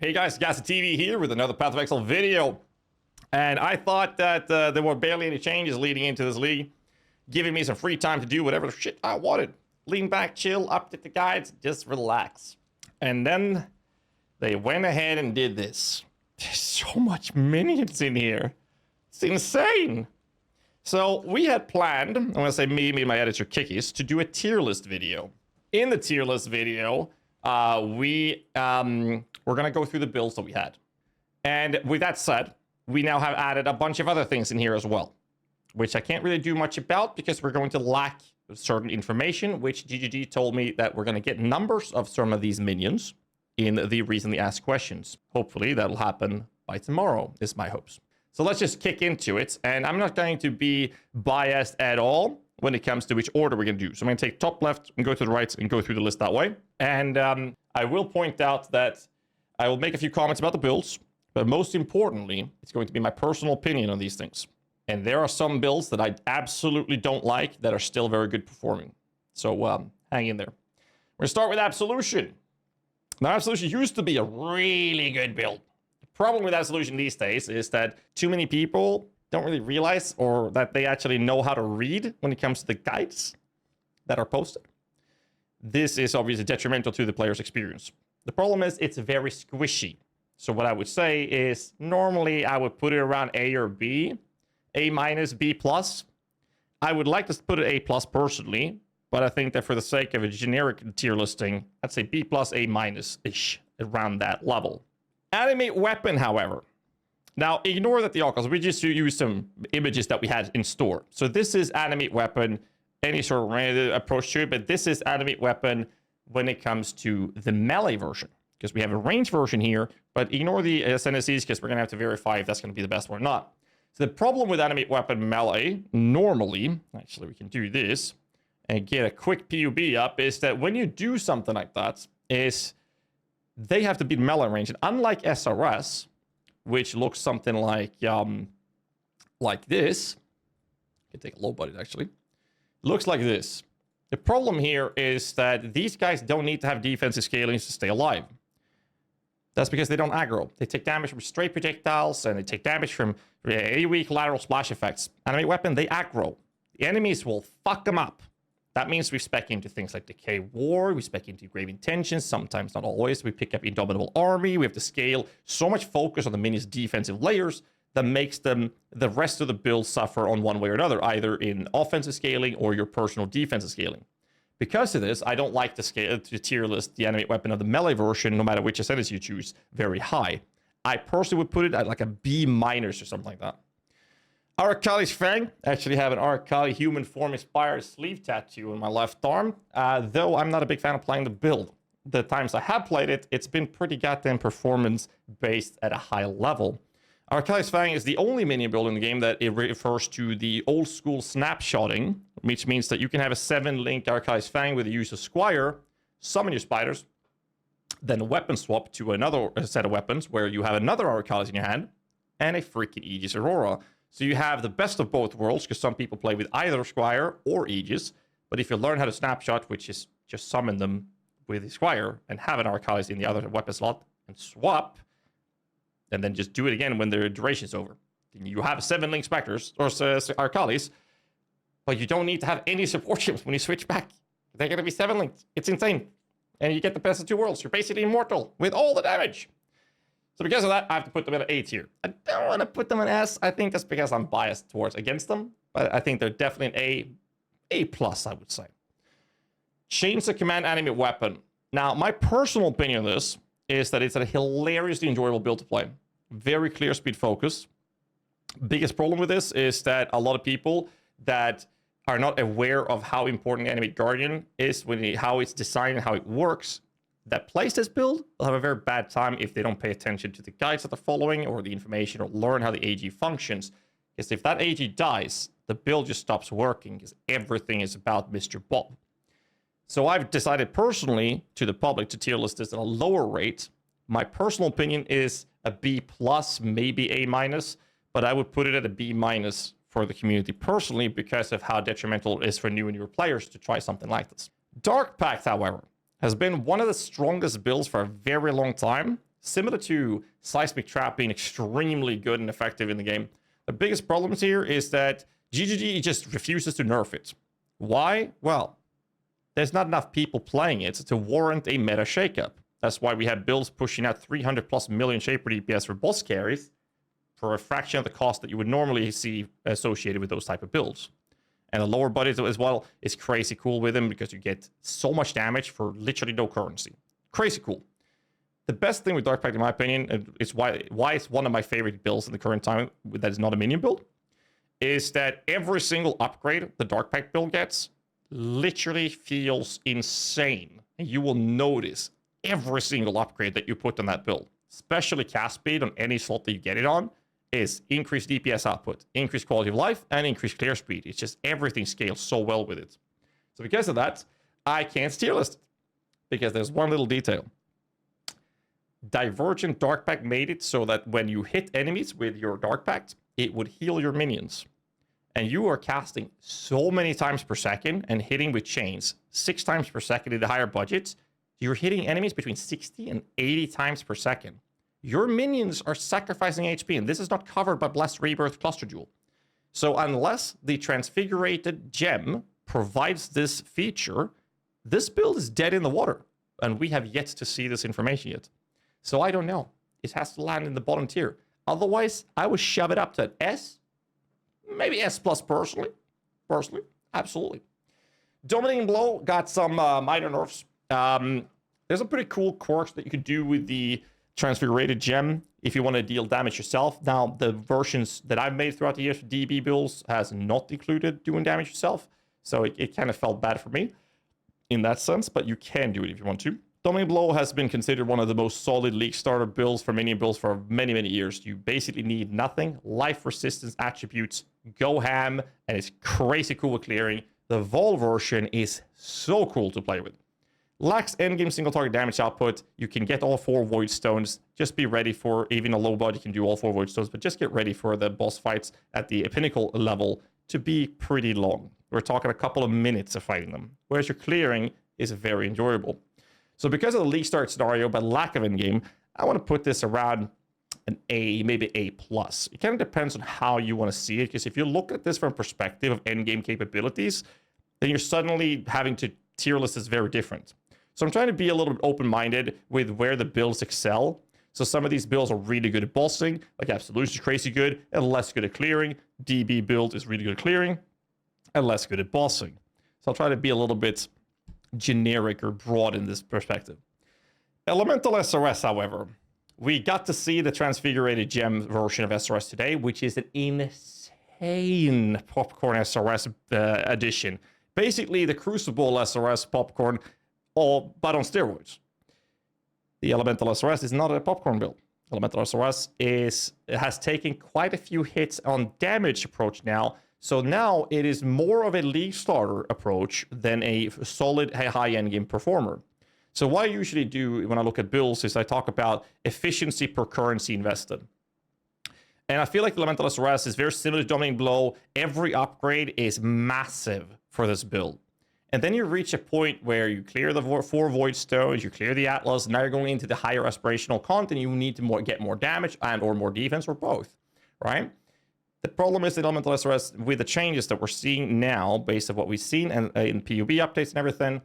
Hey guys, GHAZZY TV here with another Path of Exile video. And I thought that there were barely any changes leading into this league, giving me some free time to do whatever the shit I wanted. Lean back, chill, update the guides, just relax. And then they went ahead and did this. There's so much minions in here. It's insane. So we had planned, I'm gonna say me and my editor Kikis, to do a tier list video. In the tier list video, we're gonna go through the builds that we had. And with that said, we now have added a bunch of other things in here as well, which I can't really do much about because we're going to lack certain information, which GGG told me that we're gonna get numbers of some of these minions in the recently asked questions. Hopefully that'll happen by tomorrow, is my hopes. So let's just kick into it. And I'm not going to be biased at all when it comes to which order we're going to do. So I'm going to take top left and go to the right and go through the list that way. And I will point out that I will make a few comments about the builds, but most importantly, it's going to be my personal opinion on these things. And there are some builds that I absolutely don't like that are still very good performing. So hang in there. We're going to start with Absolution. Now, Absolution used to be a really good build. The problem with Absolution these days is that too many people don't really realize or that they actually know how to read when it comes to the guides that are posted. This is obviously detrimental to the player's experience. The problem is it's very squishy. So what I would say is normally I would put it around A or B, A minus, B plus. I would like to put it A plus personally, but I think that for the sake of a generic tier listing, I'd say B plus, A minus-ish, around that level. Animate Weapon, however. Now, ignore that the Arakaali, we just use some images that we had in store. So this is Animate Weapon, any sort of random approach to it, but this is Animate Weapon when it comes to the melee version, because we have a range version here, but ignore the SNSEs because we're going to have to verify if that's going to be the best one or not. So the problem with Animate Weapon melee, normally, actually we can do this and get a quick PUB up, is that when you do something like that, is they have to be melee range. And unlike SRS, which looks something like this. I can take a low budget, actually. Looks like this. The problem here is that these guys don't need to have defensive scalings to stay alive. That's because they don't aggro. They take damage from straight projectiles, and they take damage from AoE collateral splash effects. Animate Weapon, they aggro. The enemies will fuck them up. That means we spec into things like Decay War, we spec into Grave Intentions, sometimes not always. We pick up Indomitable Army, we have to scale so much focus on the minions' defensive layers that makes them, the rest of the build suffer on one way or another, either in offensive scaling or your personal defensive scaling. Because of this, I don't like to scale to tier list the Animate Weapon of the melee version, no matter which ascendance you choose, very high. I personally would put it at like a B minus or something like that. Arakaali's Fang. I actually have an Arakaali human form inspired sleeve tattoo on my left arm, though I'm not a big fan of playing the build. The times I have played it, it's been pretty goddamn performance based at a high level. Arakaali's Fang is the only minion build in the game that it refers to the old school snapshotting, which means that you can have a 7-link Arakaali's Fang with the use of Squire, summon your spiders, then weapon swap to another set of weapons where you have another Arakaali's in your hand, and a freaking Aegis Aurora. So you have the best of both worlds, because some people play with either Squire or Aegis. But if you learn how to snapshot, which is just summon them with the Squire and have an Arakaali in the other weapon slot and swap, and then just do it again when their duration is over. You have 7-link Spectres or Arakaali's, but you don't need to have any support ships when you switch back. They're going to be 7-linked. It's insane. And you get the best of two worlds. You're basically immortal with all the damage. So because of that, I have to put them at an A tier. I don't want to put them in S. I think that's because I'm biased against them. But I think they're definitely an A plus, I would say. Change the command Animate Weapon. Now, my personal opinion on this is that it's a hilariously enjoyable build to play. Very clear speed focus. Biggest problem with this is that a lot of people that are not aware of how important Animate Guardian is, how it's designed and how it works, that plays this build will have a very bad time if they don't pay attention to the guides that they're following or the information or learn how the AG functions. Because if that AG dies, the build just stops working because everything is about Mr. Bob. So I've decided personally to the public to tier list this at a lower rate. My personal opinion is a B plus, maybe A minus, but I would put it at a B minus for the community personally because of how detrimental it is for new and newer players to try something like this. Dark Pact, however, has been one of the strongest builds for a very long time, Similar to Seismic Trap being extremely good and effective in the game. The biggest problem here is that GGG just refuses to nerf it. Why? Well, there's not enough people playing it to warrant a meta shakeup. That's why we have builds pushing out 300+ million Shaper DPS for boss carries for a fraction of the cost that you would normally see associated with those type of builds. And the lower budget as well is crazy cool with them because you get so much damage for literally no currency. Crazy cool. The best thing with Dark Pact, in my opinion, is why it's one of my favorite builds in the current time that is not a minion build, is that every single upgrade the Dark Pact build gets literally feels insane. And you will notice every single upgrade that you put on that build, especially cast speed on any slot that you get it on, is increased DPS output, increased quality of life, and increased clear speed. It's just everything scales so well with it. So because of that, I can't tier list it. Because there's one little detail. Divergent Dark Pact made it so that when you hit enemies with your Dark Pact, it would heal your minions. And you are casting so many times per second and hitting with chains 6 times per second in the higher budgets, you're hitting enemies between 60 and 80 times per second. Your minions are sacrificing HP, and this is not covered by Blessed Rebirth Cluster Jewel. So unless the Transfigurated Gem provides this feature, this build is dead in the water, and we have yet to see this information yet. So I don't know. It has to land in the bottom tier. Otherwise, I would shove it up to an S. Maybe S+ personally. Absolutely. Dominating Blow got some minor nerfs. There's a pretty cool quirks that you could do with the Transfigurated Gem if you want to deal damage yourself. Now, the versions that I've made throughout the years for DB builds has not included doing damage yourself. So it kind of felt bad for me in that sense, but you can do it if you want to. Dominating Blow has been considered one of the most solid League starter builds for minion builds for many, many years. You basically need nothing. Life resistance attributes, go ham, and it's crazy cool with clearing. The Vol version is so cool to play with. Lacks endgame single target damage output. You can get all 4 Void Stones. Just be ready for, even a low body can do all 4 Void Stones, but just get ready for the boss fights at the pinnacle level to be pretty long. We're talking a couple of minutes of fighting them, whereas your clearing is very enjoyable. So because of the League start scenario, but lack of endgame, I want to put this around an A, maybe A+. It kind of depends on how you want to see it, because if you look at this from a perspective of endgame capabilities, then you're suddenly having to tier list is very different. So I'm trying to be a little bit open-minded with where the builds excel. So some of these builds are really good at bossing, like Absolution is crazy good, and less good at clearing. DB build is really good at clearing, and less good at bossing. So I'll try to be a little bit generic or broad in this perspective. Elemental SRS, however, we got to see the Transfigurated Gem version of SRS today, which is an insane popcorn SRS edition. Basically, the Crucible SRS popcorn, but on steroids. The Elemental SRS is not a popcorn build. Elemental SRS has taken quite a few hits on damage approach now. So now it is more of a League starter approach than a solid high endgame performer. So what I usually do when I look at builds is I talk about efficiency per currency invested. And I feel like the Elemental SRS is very similar to Dominating Blow. Every upgrade is massive for this build. And then you reach a point where you clear the 4 Void Stones, you clear the Atlas, now you're going into the higher aspirational content, you need to get more damage and or more defense or both, right? The problem is that Elemental SRS, with the changes that we're seeing now, based on what we've seen and in PUB updates and everything,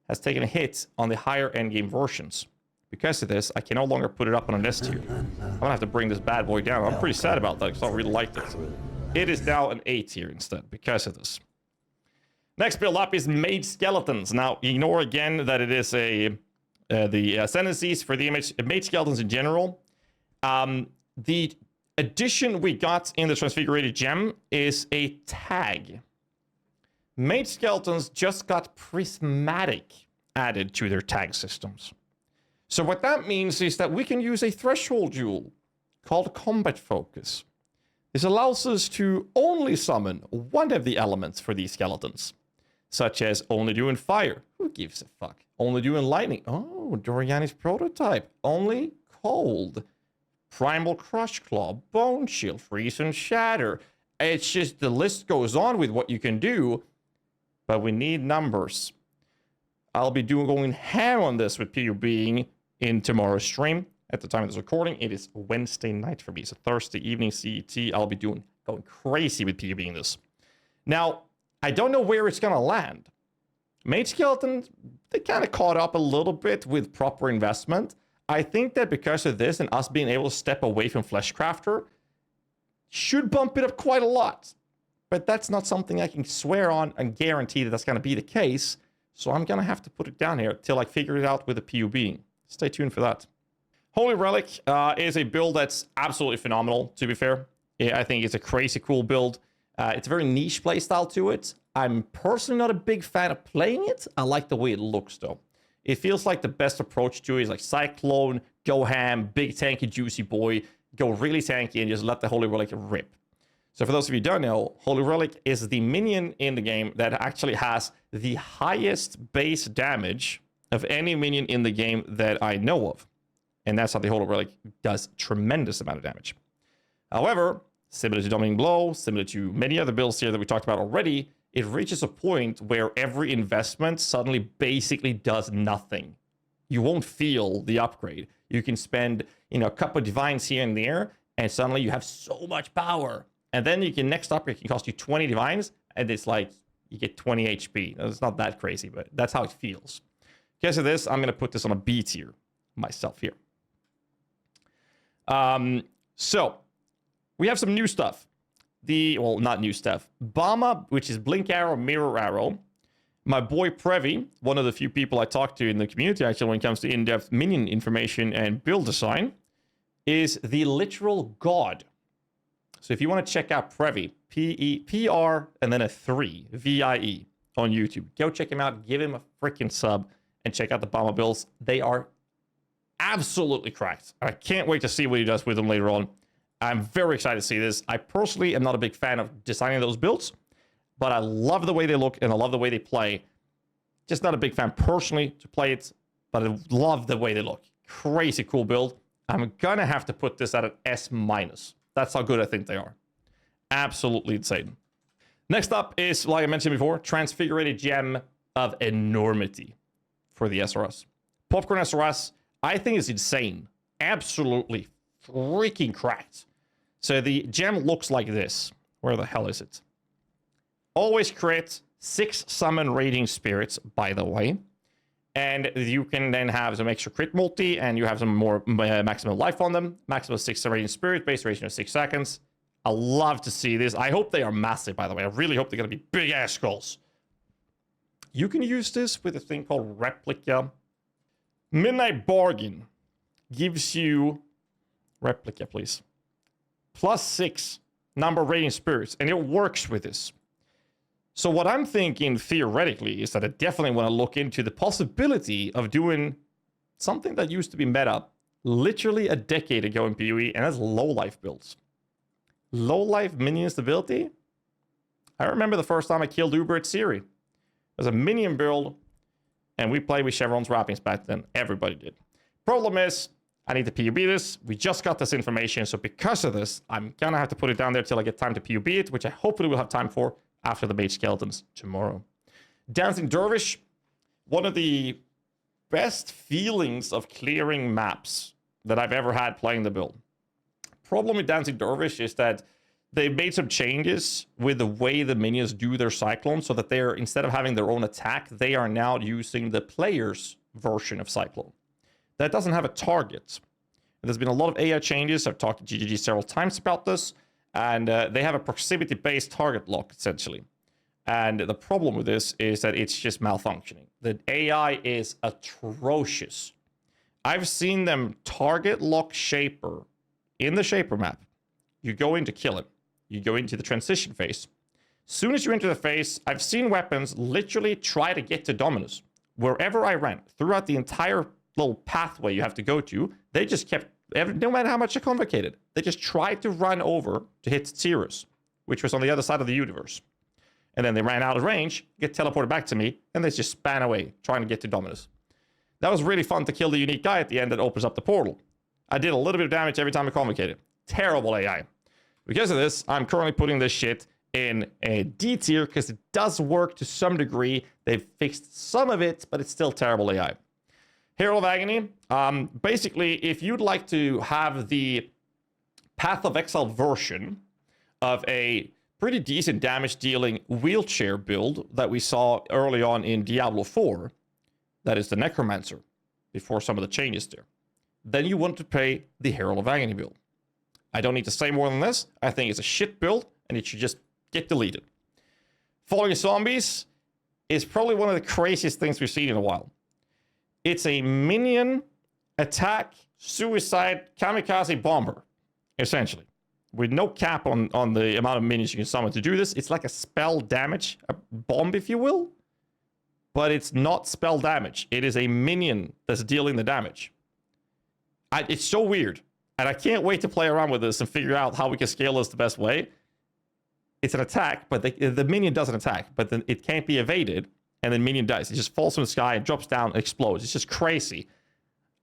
has taken a hit on the higher endgame versions. Because of this, I can no longer put it up on a list here. I'm gonna have to bring this bad boy down. I'm pretty sad about that because I really liked it. It is now an A tier instead because of this. Next build up is Mage Skeletons. Now, ignore again that it is the ascendancies for the Mage Skeletons in general. The addition we got in the Transfigurated Gem is a tag. Mage Skeletons just got Prismatic added to their tag systems. So what that means is that we can use a threshold jewel called Combat Focus. This allows us to only summon one of the elements for these skeletons, such as only doing fire. Who gives a fuck? Only doing lightning. Oh, Doriani's prototype. Only cold. Primal Crush Claw, Bone Shield, Freeze and Shatter. It's just the list goes on with what you can do, but we need numbers. I'll be going ham on this with PUBing in tomorrow's stream, at the time of this recording. It is Wednesday night for me, so Thursday evening CET. I'll be going crazy with PUBing this. Now, I don't know where it's going to land. Mage Skeletons, they kind of caught up a little bit with proper investment. I think that because of this and us being able to step away from Fleshcrafter should bump it up quite a lot. But that's not something I can swear on and guarantee that that's going to be the case. So I'm going to have to put it down here till I figure it out with the PUB. Stay tuned for that. Holy Relic is a build that's absolutely phenomenal, to be fair. I think it's a crazy cool build. It's a very niche playstyle to it. I'm personally not a big fan of playing it. I like the way it looks, though. It feels like the best approach to it is like Cyclone, go ham, big tanky juicy boy, go really tanky and just let the Holy Relic rip. So for those of you who don't know, Holy Relic is the minion in the game that actually has the highest base damage of any minion in the game that I know of. And that's how the Holy Relic does tremendous amount of damage. However, similar to Dominating Blow, similar to many other builds here that we talked about already, it reaches a point where every investment suddenly basically does nothing. You won't feel the upgrade. You can spend, a couple of divines here and there, and suddenly you have so much power. And then you can, next upgrade can cost you 20 divines, and it's like you get 20 HP. It's not that crazy, but that's how it feels. Because of this, I'm going to put this on a B tier myself here. So we have some new stuff. Not new stuff. BAMA, which is Blink Arrow, Mirror Arrow. My boy Previ, one of the few people I talk to in the community actually when it comes to in-depth minion information and build design, is the literal god. So if you want to check out Previ, P-E-P-R, and then a 3, V-I-E, on YouTube, go check him out, give him a freaking sub, and check out the BAMA builds. They are absolutely cracked. I can't wait to see what he does with them later on. I'm very excited to see this. I personally am not a big fan of designing those builds, but I love the way they look and I love the way they play. Just not a big fan personally to play it, but I love the way they look. Crazy cool build. I'm gonna have to put this at an S-. That's how good I think they are. Absolutely insane. Next up is, like I mentioned before, Transfigurated Gem of Enormity for the SRS. Popcorn SRS, I think is insane. Absolutely freaking cracked. So the gem looks like this. Where the hell is it? Always crit, 6 summon Raging Spirits, by the way. And you can then have some extra crit multi, and you have some more maximum life on them. Maximum 6 Raging Spirit, base duration of 6 seconds. I love to see this. I hope they are massive, by the way. I really hope they're going to be big-ass skulls. You can use this with a thing called Replica. Midnight Bargain gives you... Replica, please. +6 number of Raging Spirits, and it works with this. So what I'm thinking, theoretically, is that I definitely want to look into the possibility of doing something that used to be meta literally a decade ago in PoE, and that's low-life builds. Low-life minion stability? I remember the first time I killed Uber at Siri. It was a minion build, and we played with Chevron's wrappings back then. Everybody did. Problem is, I need to PUB this. We just got this information, so because of this, I'm gonna have to put it down there till I get time to PUB it, which I hopefully will have time for after the Mage Skeletons tomorrow. Dancing Dervish, one of the best feelings of clearing maps that I've ever had playing the build. Problem with Dancing Dervish is that they made some changes with the way the minions do their Cyclone, so that they're, instead of having their own attack, they are now using the player's version of Cyclone. That doesn't have a target. There's been a lot of AI changes. I've talked to GGG several times about this, and they have a proximity-based target lock, essentially. And the problem with this is that it's just malfunctioning. The AI is atrocious. I've seen them target lock Shaper in the Shaper map. You go in to kill it. You go into the transition phase. Soon as you enter the phase, I've seen weapons literally try to get to Dominus. Wherever I ran, throughout the entire little pathway you have to go to, they just kept, no matter how much I convocated, they just tried to run over to hit Cirrus, which was on the other side of the universe. And then they ran out of range, get teleported back to me, and they just span away, trying to get to Dominus. That was really fun to kill the unique guy at the end that opens up the portal. I did a little bit of damage every time I convocated. Terrible AI. Because of this, I'm currently putting this shit in a D tier, because it does work to some degree. They've fixed some of it, but it's still terrible AI. Herald of Agony. Basically, if you'd like to have the Path of Exile version of a pretty decent damage dealing wheelchair build that we saw early on in Diablo 4, that is the Necromancer, before some of the changes there, then you want to play the Herald of Agony build. I don't need to say more than this. I think it's a shit build, and it should just get deleted. Falling Zombies is probably one of the craziest things we've seen in a while. It's a minion attack, suicide, kamikaze bomber, essentially. With no cap on the amount of minions you can summon to do this. It's like a spell damage, a bomb, if you will. But it's not spell damage. It is a minion that's dealing the damage. It's so weird. And I can't wait to play around with this and figure out how we can scale this the best way. It's an attack, but the minion doesn't attack. But then it can't be evaded, and then minion dies. It just falls from the sky and drops down and explodes. It's just crazy.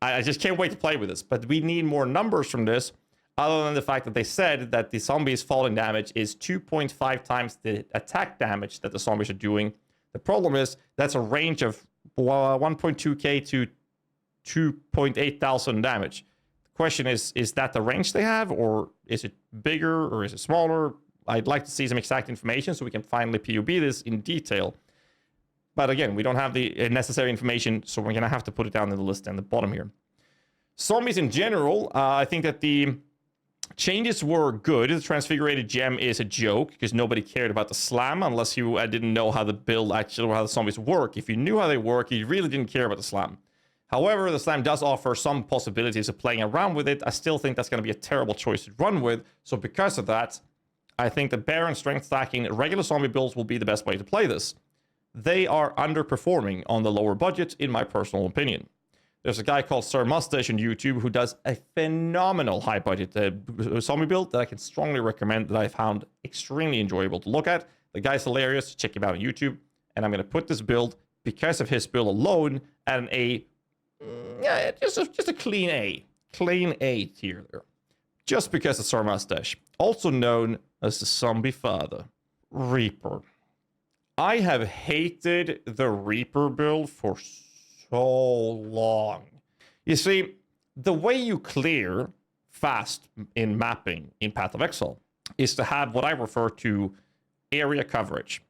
I just can't wait to play with this. But we need more numbers from this, other than the fact that they said that the zombies' falling damage is 2.5 times the attack damage that the zombies are doing. The problem is that's a range of 1.2k to 2.8 thousand damage. The question is that the range they have, or is it bigger, or is it smaller? I'd like to see some exact information so we can finally POB this in detail. But again, we don't have the necessary information, so we're going to have to put it down in the list at the bottom here. Zombies in general, I think that the changes were good. The Transfigurated Gem is a joke because nobody cared about the slam unless you didn't know how the build actually, or how the zombies work. If you knew how they work, you really didn't care about the slam. However, the slam does offer some possibilities of playing around with it. I still think that's going to be a terrible choice to run with. So because of that, I think the Baron strength stacking regular zombie builds will be the best way to play this. They are underperforming on the lower budget, in my personal opinion. There's a guy called Sir Mustache on YouTube who does a phenomenal high budget zombie build that I can strongly recommend, that I found extremely enjoyable to look at. The guy's hilarious. Check him out on YouTube. And I'm going to put this build, because of his build alone, at an A. Yeah, just a clean A. Clean A tier there. Just because of Sir Mustache. Also known as the Zombie Father. Reaper. I have hated the Reaper build for so long. You see, the way you clear fast in mapping in Path of Exile is to have what I refer to area coverage.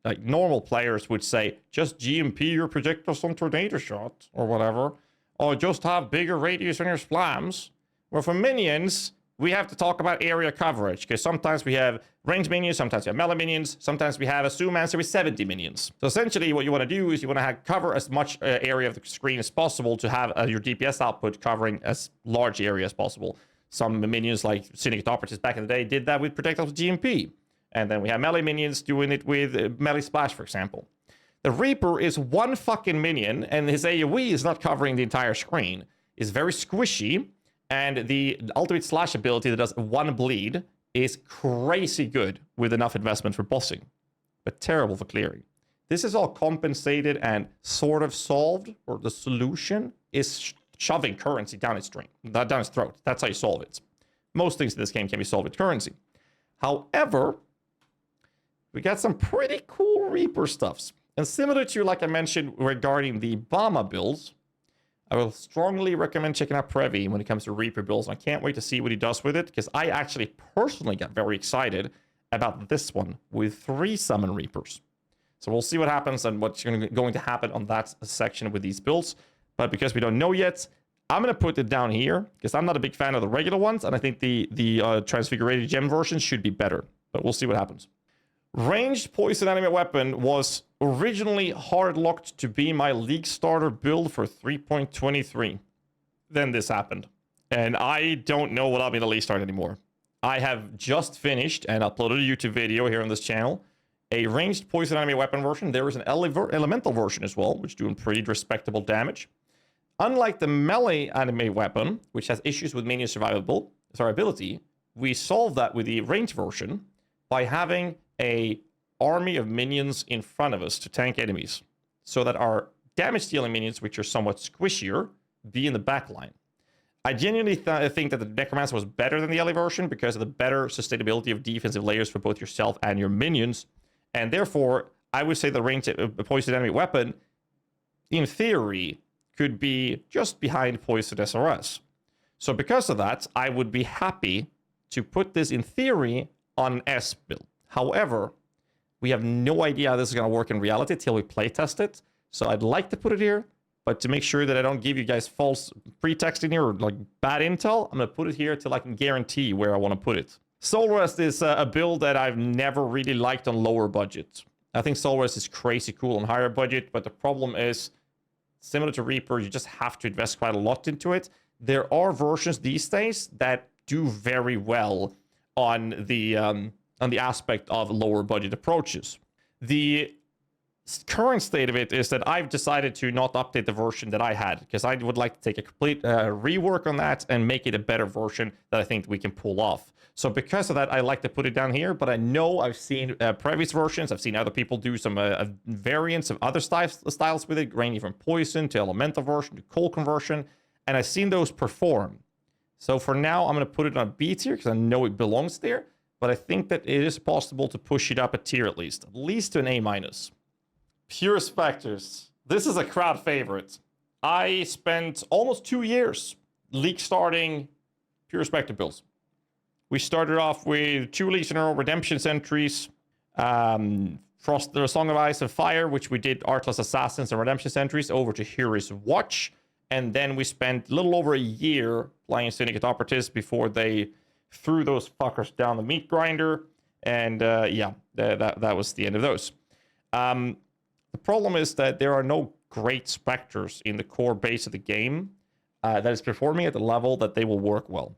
Like normal players would say, just GMP your projectiles on tornado shot or whatever, or just have bigger radius on your splams. Well, for minions, we have to talk about area coverage, because sometimes we have ranged minions, sometimes we have melee minions, sometimes we have a Zoomancer with 70 minions. So essentially what you want to do is you want to cover as much area of the screen as possible to have your DPS output covering as large area as possible. Some minions like Syndicate Operatives back in the day did that with projectiles with GMP. And then we have melee minions doing it with melee splash, for example. The Reaper is one fucking minion, and his AoE is not covering the entire screen. It's very squishy. And the ultimate slash ability that does one bleed is crazy good with enough investment for bossing, but terrible for clearing. This is all compensated and sort of solved, or the solution is shoving currency down its throat. That's how you solve it. Most things in this game can be solved with currency. However, we got some pretty cool Reaper stuffs. And similar to, like I mentioned, regarding the BAMA builds, I will strongly recommend checking out Previ when it comes to Reaper builds. I can't wait to see what he does with it, because I actually personally got very excited about this one with 3 summon Reapers. So we'll see what happens and what's going to happen on that section with these builds. But because we don't know yet, I'm going to put it down here, because I'm not a big fan of the regular ones, and I think the Transfigurated Gem version should be better. But we'll see what happens. Ranged Poison Animate Weapon was originally hard-locked to be my League starter build for 3.23. Then this happened. And I don't know what I'll be in the League start anymore. I have just finished and uploaded a YouTube video here on this channel. A Ranged Poison Animate Weapon version. There is an Elemental version as well, which is doing pretty respectable damage. Unlike the Melee Animate Weapon, which has issues with minion survivability, we solved that with the Ranged version by having a army of minions in front of us to tank enemies, so that our damage-dealing minions, which are somewhat squishier, be in the back line. I genuinely think that the Necromancer was better than the LA version because of the better sustainability of defensive layers for both yourself and your minions, and therefore, I would say the Ranged Poison Enemy Weapon, in theory, could be just behind Poison SRS. So because of that, I would be happy to put this in theory on an S build. However, we have no idea how this is going to work in reality till we playtest it. So I'd like to put it here, but to make sure that I don't give you guys false pretext in here or like bad intel, I'm going to put it here till I can guarantee where I want to put it. Soulwrest is a build that I've never really liked on lower budget. I think Soulwrest is crazy cool on higher budget, but the problem is, similar to Reaper, you just have to invest quite a lot into it. There are versions these days that do very well on the aspect of lower budget approaches. The current state of it is that I've decided to not update the version that I had, because I would like to take a complete rework on that and make it a better version that I think we can pull off. So because of that, I like to put it down here, but I know I've seen previous versions. I've seen other people do some variants of other styles with it, ranging from Poison to Elemental version to Cold conversion, and I've seen those perform. So for now, I'm going to put it on B tier because I know it belongs there, but I think that it is possible to push it up a tier at least to an A-. Pure Spectres. This is a crowd favorite. I spent almost 2 years league starting Pure Spectre builds. We started off with 2 leagues in a row, Redemption Sentries, Frost, the Song of Ice and Fire, which we did Artless Assassins and Redemption Sentries, over to Heroes Watch. And then we spent a little over a year playing Syndicate Operatives before they threw those fuckers down the meat grinder. And yeah, that was the end of those. The problem is that there are no great Spectres in the core base of the game that is performing at the level that they will work well.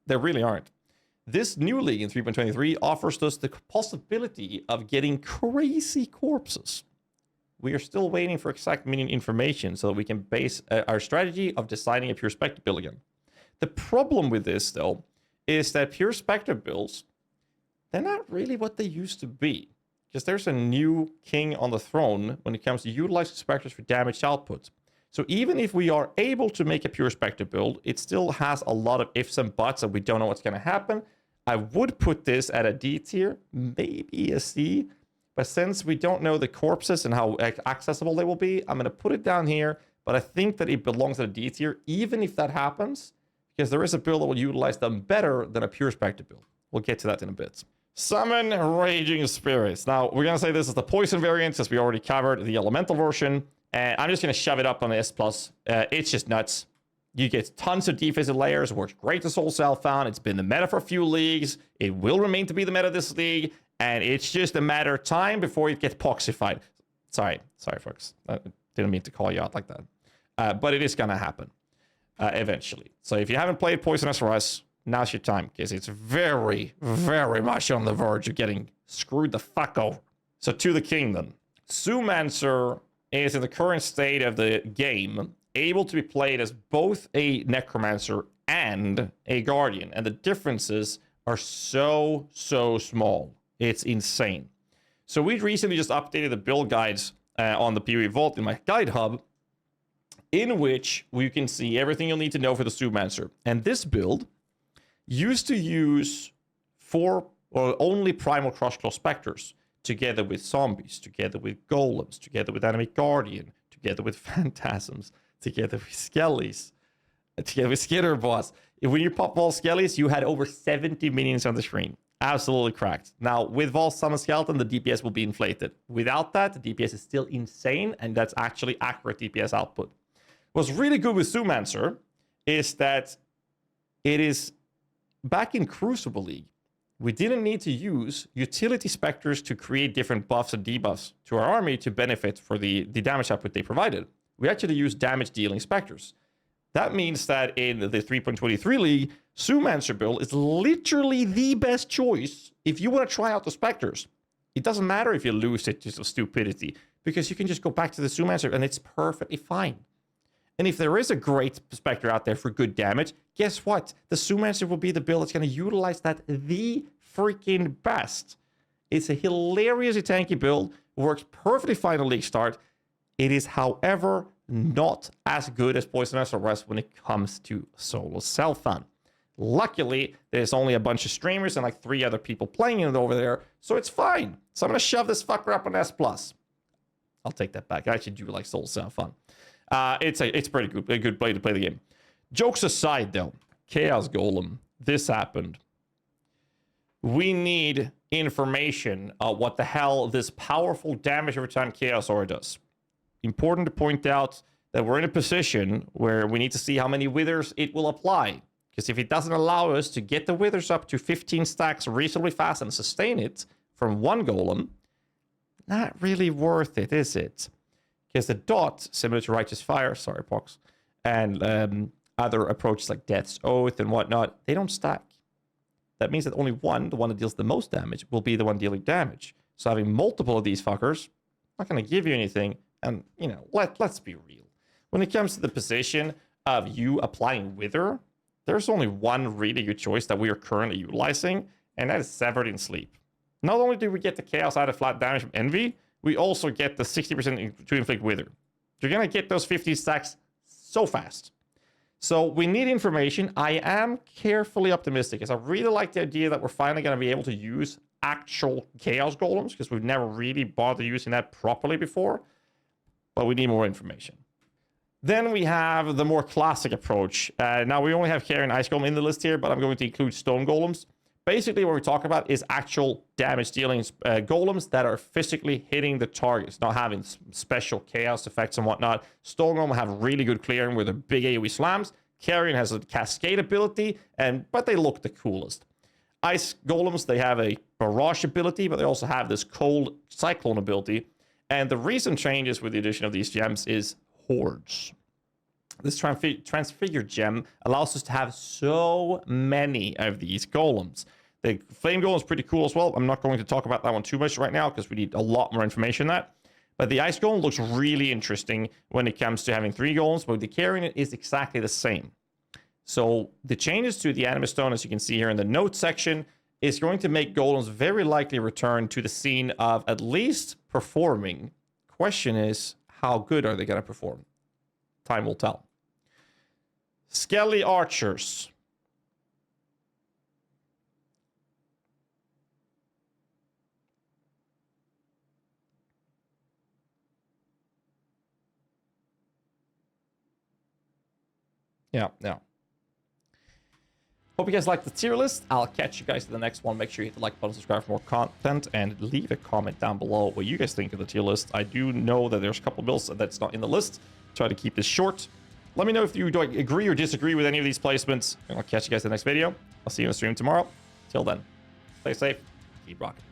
There really aren't. This new league in 3.23 offers us the possibility of getting crazy corpses. We are still waiting for exact minion information so that we can base our strategy of designing a Pure Spectre build again. The problem with this, though, is that Pure Spectre builds, they're not really what they used to be. Because there's a new king on the throne when it comes to utilizing Spectres for damage output. So even if we are able to make a Pure Spectre build, it still has a lot of ifs and buts and we don't know what's going to happen. I would put this at a D tier, maybe a C. But since we don't know the corpses and how accessible they will be, I'm going to put it down here. But I think that it belongs at a D tier, even if that happens, because there is a build that will utilize them better than a Pure Spectre build. We'll get to that in a bit. Summon Raging Spirits. Now, we're going to say this is the Poison variant, since we already covered the Elemental version. And I'm just going to shove it up on the S+. It's just nuts. You get tons of defensive layers, works great to Soul Self-Found. It's been the meta for a few leagues. It will remain to be the meta this league. And it's just a matter of time before it gets poxified. Sorry, folks. I didn't mean to call you out like that. But it is going to happen eventually. So if you haven't played Poison SRS, now's your time, because it's very, very much on the verge of getting screwed the fuck over. So to the king then. Zoomancer is in the current state of the game able to be played as both a Necromancer and a Guardian. And the differences are so small. It's insane. So we recently just updated the build guides on the PoE Vault in my guide hub, in which we can see everything you'll need to know for the Zoomancer. And this build used to use 4 or only Primal Crushclaw Spectres, together with Zombies, together with Golems, together with Enemy Guardian, together with Phantasms, together with Skellies, together with Skitterbots. When you pop Vol Skellies, you had over 70 minions on the screen. Absolutely cracked. Now, with Vol Summon Skeleton, the DPS will be inflated. Without that, the DPS is still insane, and that's actually accurate DPS output. What's really good with Zoomancer is that it is back in Crucible League. We didn't need to use utility Spectres to create different buffs and debuffs to our army to benefit for the damage output they provided. We actually used damage-dealing Spectres. That means that in the 3.23 League, Zoomancer build is literally the best choice if you want to try out the Spectres. It doesn't matter if you lose it to stupidity, because you can just go back to the Zoomancer and it's perfectly fine. And if there is a great Spectre out there for good damage, guess what? The Zoomancer will be the build that's going to utilize that the freaking best. It's a hilariously tanky build, works perfectly fine on League Start. It is, however, not as good as Poison SRS when it comes to solo self-found. Luckily, there's only a bunch of streamers and like 3 other people playing it over there, so it's fine. So I'm going to shove this fucker up on S+. I'll take that back. I actually do like solo self-found. It's pretty good, a good way to play the game. Jokes aside, though, Chaos Golem, this happened. We need information on what the hell this powerful damage every time Chaos Aura does. Important to point out that we're in a position where we need to see how many withers it will apply. Because if it doesn't allow us to get the withers up to 15 stacks reasonably fast and sustain it from one golem, not really worth it, is it? Because the dot, similar to Righteous Fire, sorry, Pox, and other approaches like Death's Oath and whatnot, they don't stack. That means that only one, the one that deals the most damage, will be the one dealing damage. So having multiple of these fuckers, not going to give you anything. And, you know, let's be real. When it comes to the position of you applying Wither, there's only one really good choice that we are currently utilizing, and that is Severed in Sleep. Not only do we get the Chaos out of flat damage from Envy, we also get the 60% to inflict Wither. You're going to get those 50 stacks so fast. So we need information. I am carefully optimistic, as I really like the idea that we're finally going to be able to use actual Chaos Golems, because we've never really bothered using that properly before. But we need more information. Then we have the more classic approach. Now, we only have Carrion Ice Golem in the list here, but I'm going to include Stone Golems. Basically, what we talk about is actual damage-dealing golems that are physically hitting the targets, not having special chaos effects and whatnot. Stone Golem have really good clearing with a big AoE slams. Carrion has a cascade ability, but they look the coolest. Ice Golems, they have a barrage ability, but they also have this cold cyclone ability. And the recent changes with the addition of these gems is Hordes. This Transfigure gem allows us to have so many of these golems. The Flame Golem is pretty cool as well. I'm not going to talk about that one too much right now because we need a lot more information on that. But the Ice Golem looks really interesting when it comes to having 3 golems, but the Carrion is exactly the same. So the changes to the Anima Stone, as you can see here in the notes section, is going to make golems very likely return to the scene of at least performing. Question is, how good are they going to perform? Time will tell. Skelly Archers. Yeah. Hope you guys liked the tier list. I'll catch you guys in the next one. Make sure you hit the like button, subscribe for more content, and leave a comment down below what you guys think of the tier list. I do know that there's a couple builds that's not in the list. Try to keep this short. Let me know if you agree or disagree with any of these placements, and I'll catch you guys in the next video. I'll see you in the stream tomorrow. Till then, stay safe, keep rocking.